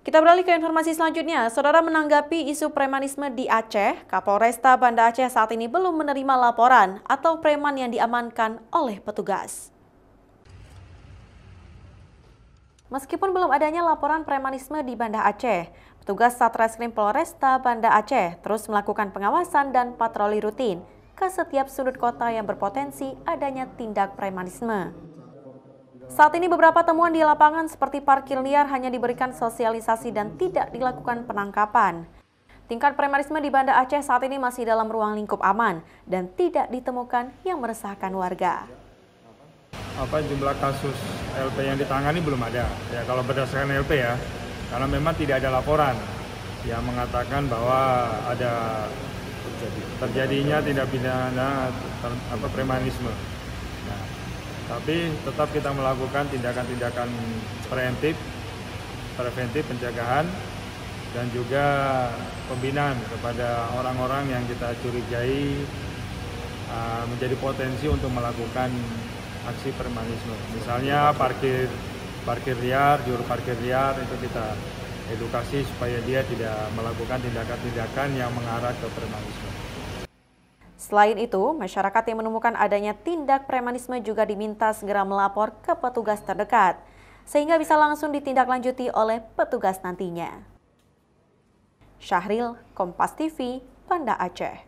Kita beralih ke informasi selanjutnya. Saudara, menanggapi isu premanisme di Aceh, Kapolresta Banda Aceh saat ini belum menerima laporan atau preman yang diamankan oleh petugas. Meskipun belum adanya laporan premanisme di Banda Aceh, petugas Satreskrim Polresta Banda Aceh terus melakukan pengawasan dan patroli rutin ke setiap sudut kota yang berpotensi adanya tindak premanisme. Saat ini beberapa temuan di lapangan seperti parkir liar hanya diberikan sosialisasi dan tidak dilakukan penangkapan. Tingkat premanisme di Banda Aceh saat ini masih dalam ruang lingkup aman dan tidak ditemukan yang meresahkan warga. Jumlah kasus LP yang ditangani belum ada. Ya, kalau berdasarkan LP ya, karena memang tidak ada laporan yang mengatakan bahwa ada terjadinya tindak pidana premanisme. Nah, tapi tetap kita melakukan tindakan-tindakan preventif pencegahan dan juga pembinaan kepada orang-orang yang kita curigai menjadi potensi untuk melakukan aksi premanisme. Misalnya parkir liar, juru parkir liar, itu kita edukasi supaya dia tidak melakukan tindakan-tindakan yang mengarah ke premanisme. Selain itu, masyarakat yang menemukan adanya tindak premanisme juga diminta segera melapor ke petugas terdekat, sehingga bisa langsung ditindaklanjuti oleh petugas nantinya. Syahril, Kompas TV, Banda Aceh.